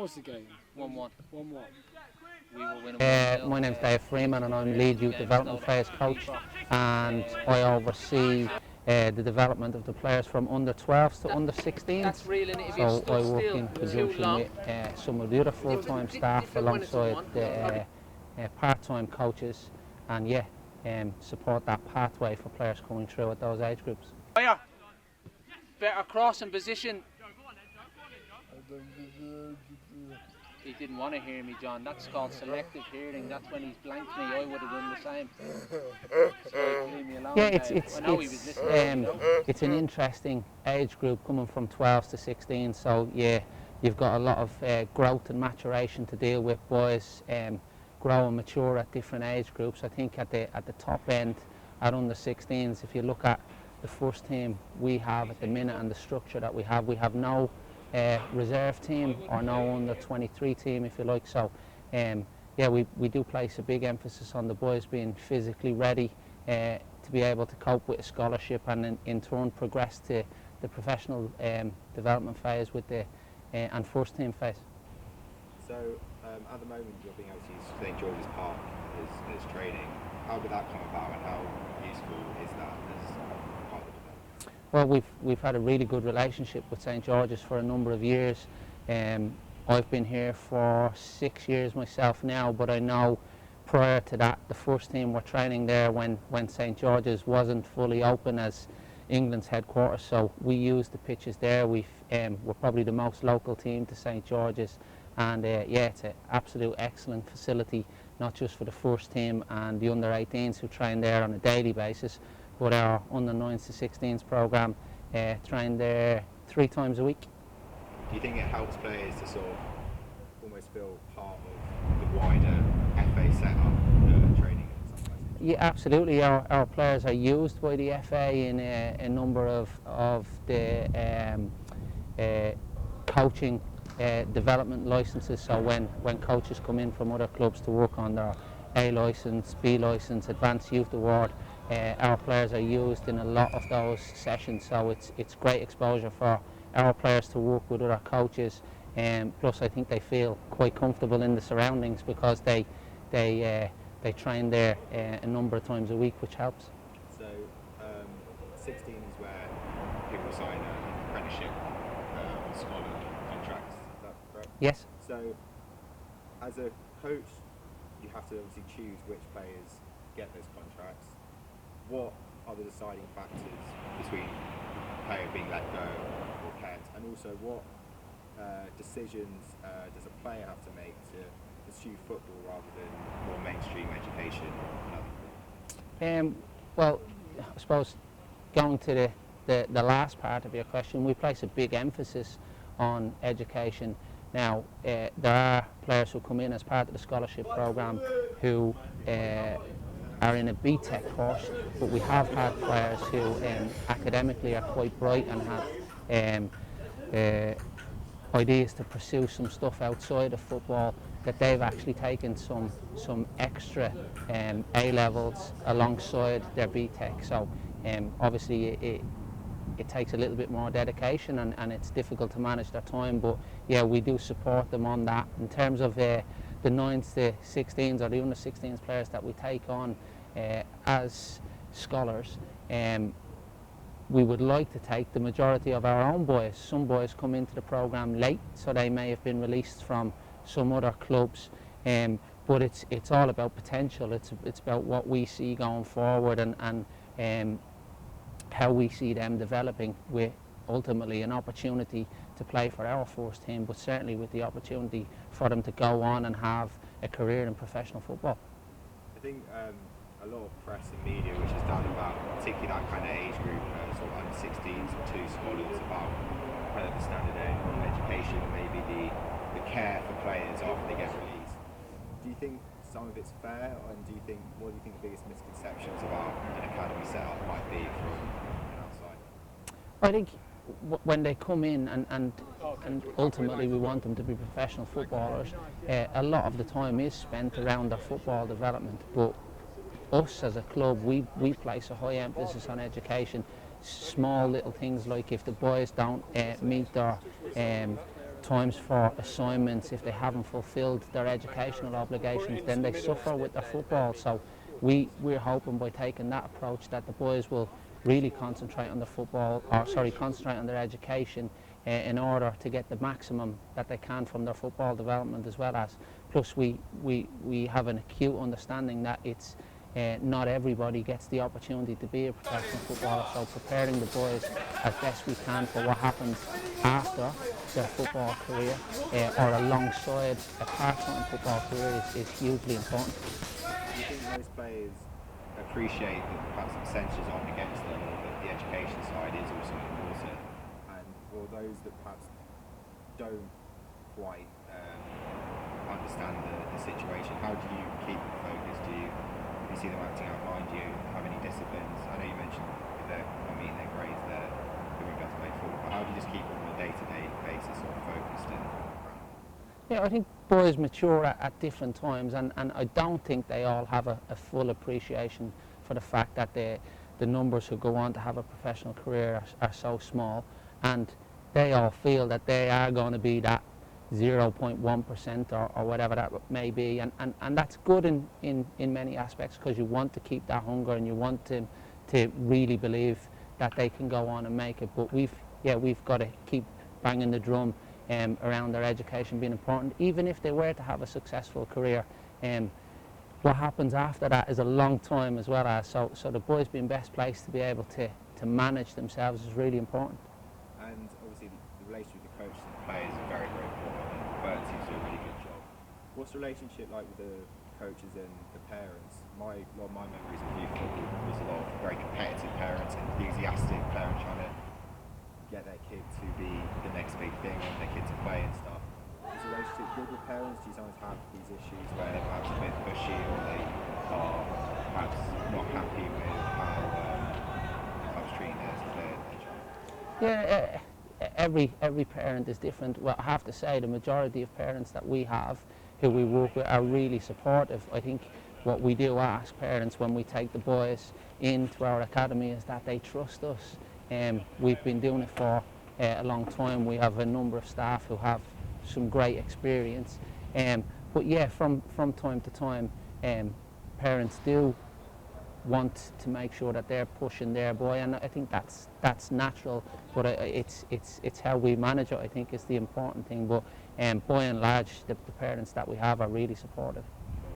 What was the game? 1-1. 1-1. We were winning. My name's Dave Freeman and I'm lead youth development phase coach, and I oversee the development of the players from under 12s to under 16s. That's real, and if so you're I work still in too conjunction long, with some of the other full-time staff alongside the part-time coaches, and support that pathway for players coming through at those age groups. Fire. Better cross and position. He didn't want to hear me, John. That's called selective hearing. That's when he's blanked me. I would have done the same. So leave me alone. Yeah, it's an interesting age group coming from 12s to 16. So yeah, you've got a lot of growth and maturation to deal with. Boys grow and mature at different age groups. I think at the top end, at under 16s, if you look at the first team we have at the minute and the structure that we have no reserve team or no under 23 team, if you like. So we do place a big emphasis on the boys being physically ready to be able to cope with a scholarship, and in turn progress to the professional development phase with the and first team phase. So at the moment you're being able to use St George's Park as training. How did that come about, and how useful is that as part of the development? Well, we've had a really good relationship with St George's for a number of years. I've been here for 6 years myself now, but I know prior to that the first team were training there when St George's wasn't fully open as England's headquarters, so we used the pitches there. We're probably the most local team to St George's, and it's an absolute excellent facility, not just for the first team and the under 18s who train there on a daily basis, but our under 9s to 16s program train there 3 times a week. Do you think it helps players to sort of almost feel part of the wider FA setup, training in some places? Yeah, absolutely. Our players are used by the FA in a number of the coaching development licenses. So when coaches come in from other clubs to work on their A licence, B licence, Advanced Youth Award, our players are used in a lot of those sessions. So it's great exposure for our players to work with other coaches, plus I think they feel quite comfortable in the surroundings because they train there a number of times a week, which helps. So 16 is where people sign an apprenticeship on scholar contracts, is that correct? Yes. So as a coach you have to obviously choose which players get those contracts. What are the deciding factors between a player being let go or kept, and also what decisions does a player have to make to pursue football rather than more mainstream education and other things? Well, I suppose going to the last part of your question, we place a big emphasis on education. Now, there are players who come in as part of the scholarship program who are in a BTEC course, but we have had players who academically are quite bright and have ideas to pursue some stuff outside of football, that they've actually taken some extra A levels alongside their BTEC. So obviously it takes a little bit more dedication, and it's difficult to manage their time, but yeah, we do support them on that. In terms of the 9s to 16s or the under 16s players that we take on as scholars, we would like to take the majority of our own boys. Some boys come into the program late, so they may have been released from some other clubs, but it's all about potential. It's about what we see going forward, and how we see them developing, with ultimately an opportunity to play for our first team, but certainly with the opportunity for them to go on and have a career in professional football. I think a lot of press and media which is done about particularly that kind of age group, sort of under 16s to scholars, about kind of the standard of education, maybe the care for players after they get released. Do you think some of it's fair, and what do you think the biggest misconceptions about an academy setup might be from outside? I think when they come in and ultimately we want them to be professional footballers, a lot of the time is spent around their football development, but us as a club, we place a high emphasis on education. Small little things like if the boys don't meet their times for assignments, if they haven't fulfilled their educational obligations, then they suffer with their football. So we're hoping by taking that approach that the boys will really concentrate on the football, or sorry, concentrate on their education in order to get the maximum that they can from their football development as well as. Plus we have an acute understanding that it's not everybody gets the opportunity to be a professional footballer, so preparing the boys as best we can for what happens after their football career or alongside a part-time football career is hugely important. Do you think most players appreciate that perhaps the percentages aren't against them, or that the education side is also important, and for those that perhaps don't quite understand the situation, how do you keep them focused? Do you see them acting out blind? Do you have any disciplines? I know you mentioned if they're not meeting their grades, they're going to be able to play football, but how do you just keep them on a day-to-day basis sort of focused and Yeah, I think boys mature at different times, and I don't think they all have a full appreciation for the fact that the numbers who go on to have a professional career are so small, and they all feel that they are going to be that 0.1% or whatever that may be, and that's good in many aspects, because you want to keep that hunger and you want to really believe that they can go on and make it. But we've got to keep banging the drum around their education being important, even if they were to have a successful career. What happens after that is a long time as well as, so the boys being best placed to be able to manage themselves is really important. And obviously the relationship with the coaches and the players is very, very important, and Bert seems to do a really good job. What's the relationship like with the coaches and the parents? A lot of my memories of youth football was a lot of very competitive parents, enthusiastic parents trying to get their kid to be the next big thing and their kid to play and stuff. Is the relationship good with parents? Do you sometimes have these issues where they're perhaps a bit pushy, or they are perhaps not happy with how the club's treating their child? Yeah, every parent is different. Well, I have to say the majority of parents that we have who we work with are really supportive. I think what we do ask parents when we take the boys into our academy is that they trust us. We've been doing it for a long time. We have a number of staff who have some great experience. But yeah, from time to time, parents do want to make sure that they're pushing their boy, and I think that's natural, but it's how we manage it, I think, is the important thing. But by and large, the parents that we have are really supportive.